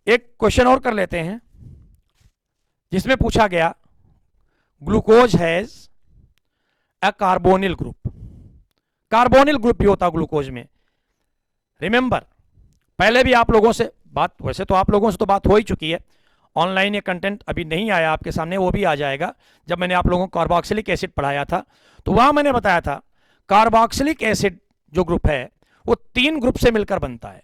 एक क्वेश्चन और कर लेते हैं जिसमें पूछा गया glucose has a carbonyl group. Carbonyl group भी होता ग्लूकोज में। रिमेंबर, पहले भी आप लोगों से बात, वैसे तो आप लोगों से तो बात हो ही चुकी है, ऑनलाइन ये कंटेंट अभी नहीं आया आपके सामने, वो भी आ जाएगा। जब मैंने आप लोगों को कार्बोक्सिलिक एसिड पढ़ाया था तो वहां मैंने बताया था कार्बोक्सिलिक एसिड जो ग्रुप है वो 3 ग्रुप से मिलकर बनता है।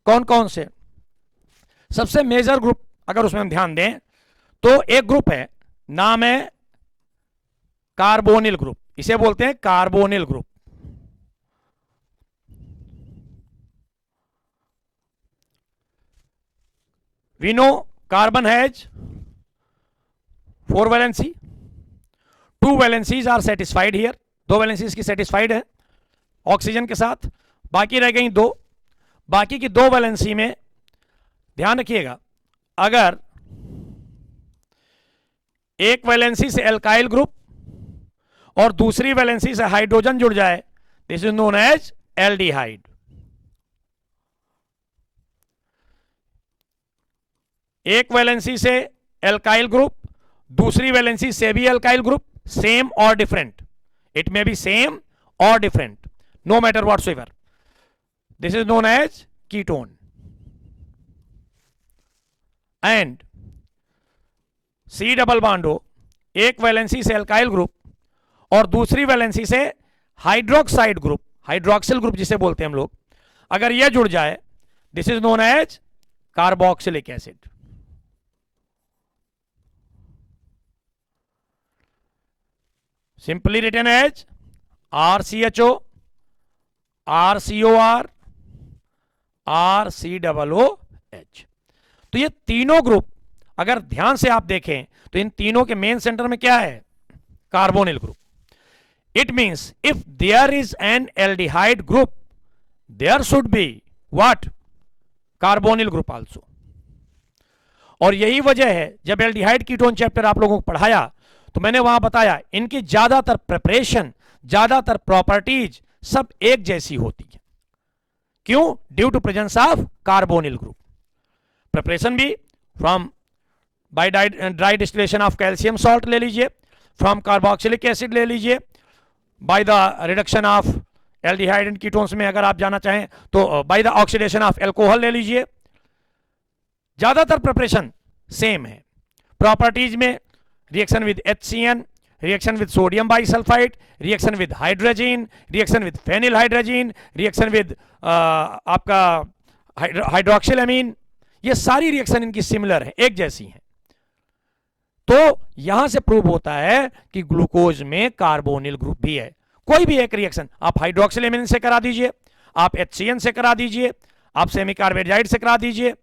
कौन कौन से? सबसे मेजर ग्रुप अगर उसमें हम ध्यान दें तो एक ग्रुप है, नाम है कार्बोनिल ग्रुप, इसे बोलते हैं carbonyl group. We know carbon has 4 valency, 2 valencies are satisfied here, 2 valencies की सेटिस्फाइड है ऑक्सीजन के साथ, बाकी रह गई 2। बाकी की 2 वैलेंसी में ध्यान रखिएगा, अगर एक वैलेंसी से एल्काइल ग्रुप और दूसरी वैलेंसी से हाइड्रोजन जुड़ जाए, this is known as aldehyde. एक वैलेंसी से एल्काइल ग्रुप, दूसरी वैलेंसी से भी एल्काइल ग्रुप, सेम और different, it may be same और different, no matter whatsoever, this is known as ketone. And C double bond हो, एक वैलेंसी से एल्काइल ग्रुप और दूसरी वैलेंसी से हाइड्रोक्साइड ग्रुप, हाइड्रोक्सिल ग्रुप जिसे बोलते हैं हम लोग, अगर यह जुड़ जाए, this is known as carboxylic acid. Simply written as RCHO, RCOR, RCOOH। तो ये तीनों ग्रुप अगर ध्यान से आप देखें तो इन तीनों के मेन सेंटर में क्या है? Carbonyl group. It means if there is an aldehyde group, there should be what? Carbonyl group also. और यही वजह है, जब एल्डिहाइड कीटोन चैप्टर आप लोगों को पढ़ाया तो मैंने वहां बताया इनकी ज्यादातर प्रिपरेशन, ज्यादातर प्रॉपर्टीज सब एक जैसी होती है। क्यों? Due to presence of carbonyl group. Preparation भी from by dry distillation of calcium salt ले लीजिए, फ्रॉम कार्बोक्सिलिक एसिड ले लीजिए, by the reduction of aldehyde and ketones में अगर आप जाना चाहें तो by the oxidation of alcohol ले लीजिए। ज्यादातर प्रिपरेशन सेम है। प्रॉपर्टीज में reaction with HCN, reaction with sodium bisulphite, reaction with hydrogen, reaction with phenyl hydrogen, reaction with आपका हाइड्रोक्सिल अमीन, ये सारी रिएक्शन इनकी सिमिलर है, एक जैसी हैं। तो यहां से प्रूव होता है कि ग्लूकोज में कार्बोनिल ग्रुप भी है। कोई भी एक रिएक्शन आप हाइड्रोक्सिल अमीन से करा दीजिए, आप HCN से करा दीजिए, आप सेमी कार्बोहाइड्रेट से करा दीजिए,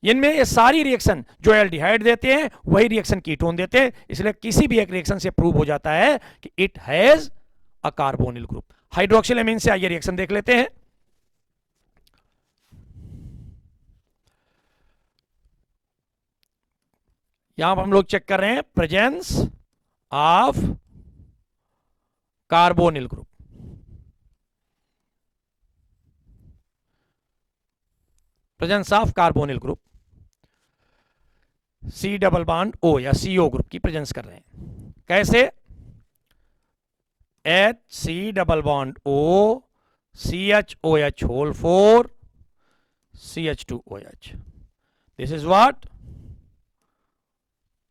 इनमें ये सारी रिएक्शन जो एल्डिहाइड देते हैं वही रिएक्शन कीटोन देते हैं। इसलिए किसी भी एक रिएक्शन से प्रूव हो जाता है कि it has a carbonyl group. Hydroxylamine से आइए रिएक्शन देख लेते हैं। यहां पर हम लोग चेक कर रहे हैं presence of carbonyl group. Presence of carbonyl group, C double bond O या CO ग्रुप की प्रेजेंस कर रहे हैं। कैसे? HC double bond O, CHOH whole 4, CH2OH, this is what?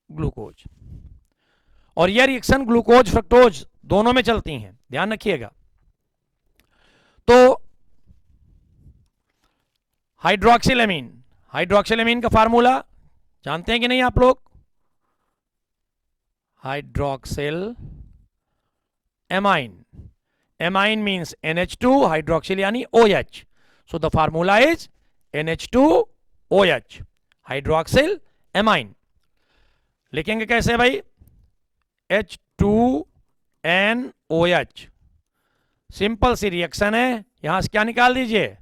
Glucose. और यह रिएक्शन ग्लूकोज फ्रक्टोज दोनों में चलती हैं, ध्यान रखिएगा। तो हाइड्रोक्सिल अमीन, हाइड्रोक्सिल अमीन का फार्मूला जानते हैं कि नहीं आप लोग? Hydroxyl amine, amine means NH2, hydroxyl यानी OH, so the formula is NH2OH, hydroxyl amine. लिखेंगे कैसे भाई? H2NOH, सिंपल सी रिएक्शन है, यहां से क्या निकाल दीजिए?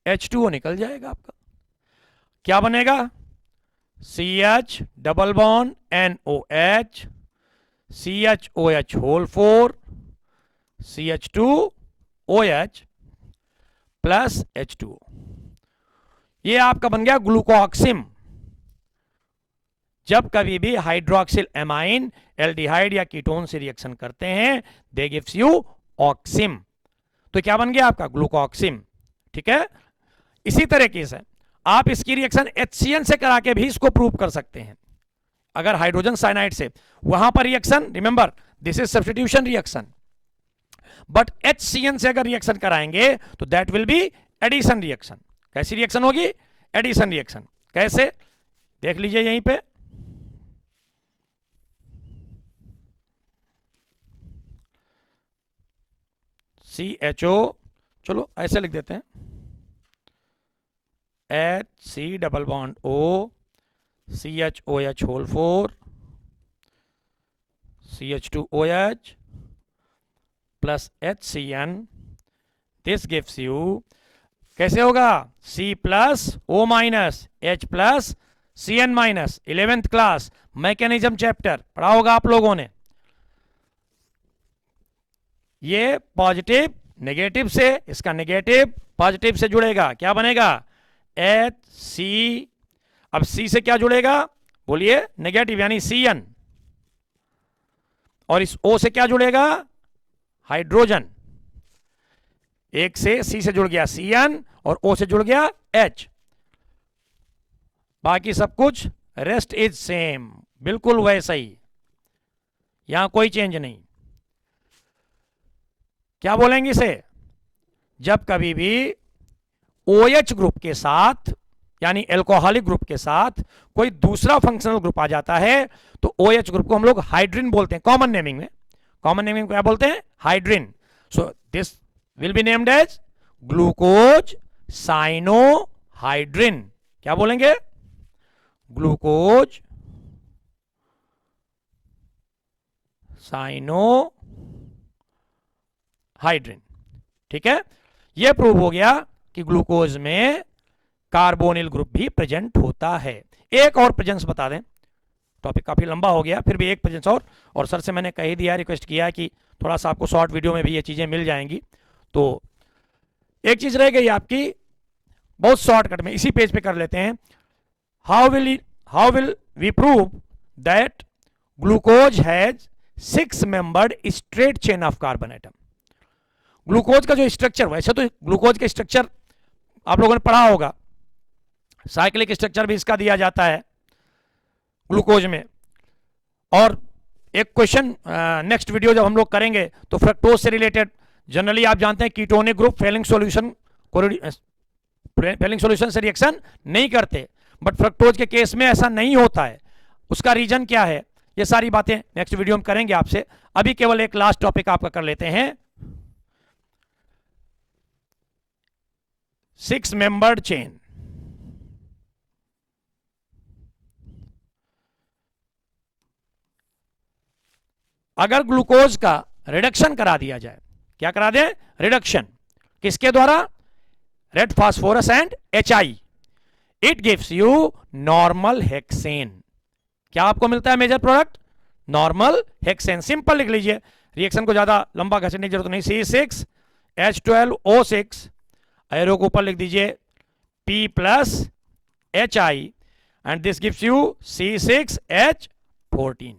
H2O निकल जाएगा आपका। क्या बनेगा? CH double bond NOH, CHOH whole 4, CH2OH plus H2O। ये आपका बन गया ग्लूकोऑक्सिम। जब कभी भी हाइड्रोक्सिल एमाइन एल्डिहाइड या कीटोन से रिएक्शन करते हैं, दे गिव्स यू ऑक्सिम। तो क्या बन गया आपका ग्लूकोऑक्सिम। ठीक है, इसी तरीके से आप इसकी रिएक्शन HCN से करा के भी इसको प्रूव कर सकते हैं। अगर हाइड्रोजन साइनाइड से वहां पर reaction, remember this is substitution reaction, but HCN से अगर रिएक्शन कराएंगे तो that will be addition reaction. कैसी रिएक्शन होगी? Addition reaction. कैसे? देख लीजिए यहीं पे, CHO, चलो ऐसे लिख देते हैं, HC double bond O, CHOH whole 4, CH2OH plus HCN, this gives you, कैसे होगा? C plus O minus H plus CN minus. 11th class mechanism chapter पढ़ा होगा आप लोगों ने। ये पॉजिटिव नेगेटिव से, इसका नेगेटिव पॉजिटिव से जुड़ेगा, क्या बनेगा? HC। अब C से क्या जुड़ेगा? बोलिए, नेगेटिव यानी CN। और इस O से क्या जुड़ेगा? हाइड्रोजन। एक से C से जुड़ गया CN और O से जुड़ गया H। बाकी सब कुछ रेस्ट इज सेम, बिल्कुल वैसा ही, यहां कोई चेंज नहीं। क्या बोलेंगे इसे? जब कभी भी OH ग्रुप के साथ यानी एल्कोहलिक ग्रुप के साथ कोई दूसरा फंक्शनल ग्रुप आ जाता है तो OH ग्रुप को हम लोग हाइड्रिन बोलते हैं। कॉमन नेमिंग में, कॉमन नेमिंग क्या बोलते हैं? Hydrin. So this will be named as glucose cyanohydrin. क्या बोलेंगे? Glucose cyanohydrin. ठीक है, यह प्रूव हो गया कि ग्लूकोज में कार्बोनिल ग्रुप भी प्रेजेंट होता है। एक और प्रेजेंस बता दें, टॉपिक काफी लंबा हो गया, फिर भी एक प्रेजेंस और सर से मैंने कह ही दिया, रिक्वेस्ट किया कि थोड़ा सा आपको शॉर्ट वीडियो में भी ये चीजें मिल जाएंगी। तो एक चीज रह गई आपकी, बहुत शॉर्टकट में इसी पेज पे कर लेते हैं। How will we prove that glucose has 6 membered straight chain of carbon atom? Glucose का जो स्ट्रक्चर, वैसे तो ग्लूकोज का स्ट्रक्चर आप लोगों ने पढ़ा होगा, साइक्लिक स्ट्रक्चर भी इसका दिया जाता है ग्लूकोज में। और एक क्वेश्चन नेक्स्ट वीडियो जब हम लोग करेंगे तो फ्रक्टोज से रिलेटेड, जनरली आप जानते हैं कीटोनिक ग्रुप फेलिंग सॉल्यूशन से रिएक्शन नहीं करते, बट फ्रक्टोज के केस में ऐसा नहीं होता है। उसका रीजन क्या है, ये सारी बातें नेक्स्ट वीडियो में करेंगे आपसे। अभी केवल एक लास्ट टॉपिक आपका कर लेते हैं, 6 मेंबर्ड चेन। अगर ग्लूकोज का रिडक्शन करा दिया जाए, क्या करा दें? रिडक्शन, किसके द्वारा? Red phosphorus and HI, it gives you normal hexane. क्या आपको मिलता है major product? Normal hexane. Simple लिख लीजिए, रिएक्शन को ज्यादा लंबा घसीटने की जरूरत नहीं। C6H12O6, एरो को ऊपर लिख दीजिए P plus HI and this gives you C6H14।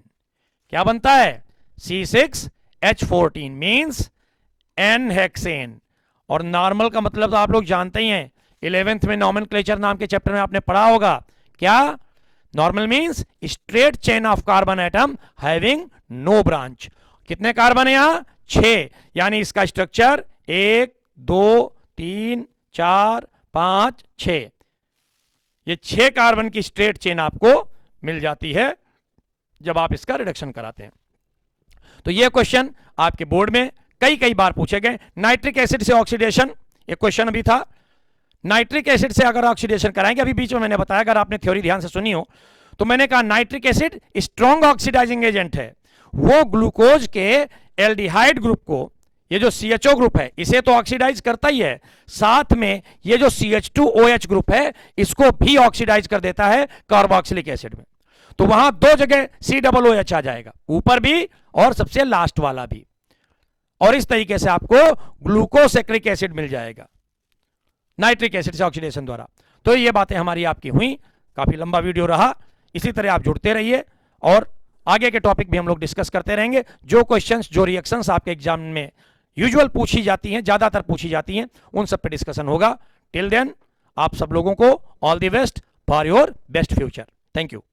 क्या बनता है? C6H14 means N hexane. और नॉर्मल का मतलब तो आप लोग जानते ही हैं, 11th में नॉमेनक्लेचर नाम के चैप्टर में आपने पढ़ा होगा। क्या normal means? Straight chain of carbon atom having no branch. कितने कार्बन है यहां? 6, यानी इसका स्ट्रक्चर 1 2 3 4 5 6, ये 6 कार्बन की स्ट्रेट चेन आपको मिल जाती है जब आप इसका रिडक्शन कराते हैं। तो ये क्वेश्चन आपके बोर्ड में कई बार पूछे गए। नाइट्रिक एसिड से ऑक्सीडेशन, एक क्वेश्चन अभी था, नाइट्रिक एसिड से अगर ऑक्सीडेशन कराएंगे, अभी बीच में मैंने बताया, अगर आपने थ्योरी ध्यान से सुनी हो तो मैंने कहा nitric acid strong oxidizing agent है। वो ग्लूकोज के एल्डिहाइड ग्रुप को, ये जो CHO ग्रुप है इसे तो ऑक्सीडाइज करता ही है, साथ में ये जो CH2OH ग्रुप है इसको भी ऑक्सीडाइज कर देता है कार्बोक्सिलिक एसिड में। तो वहां 2 जगह COOH आ जाएगा, ऊपर भी और सबसे लास्ट वाला भी। और इस तरीके से आपको ग्लूकोसैकरिक एसिड मिल जाएगा नाइट्रिक एसिड से ऑक्सीडेशन द्वारा। तो ये बातें हमारी आपकी हुई, काफी लंबा वीडियो रहा। इसी तरह आप जुड़ते रहिए और आगे के टॉपिक भी हम लोग डिस्कस करते रहेंगे। जो क्वेश्चंस, जो रिएक्शंस आपके एग्जाम में यूजुअल पूछी जाती हैं, ज्यादातर पूछी जाती हैं, उन सब पे डिस्कशन होगा। टिल देन आप सब लोगों को all the best for your best future. Thank you.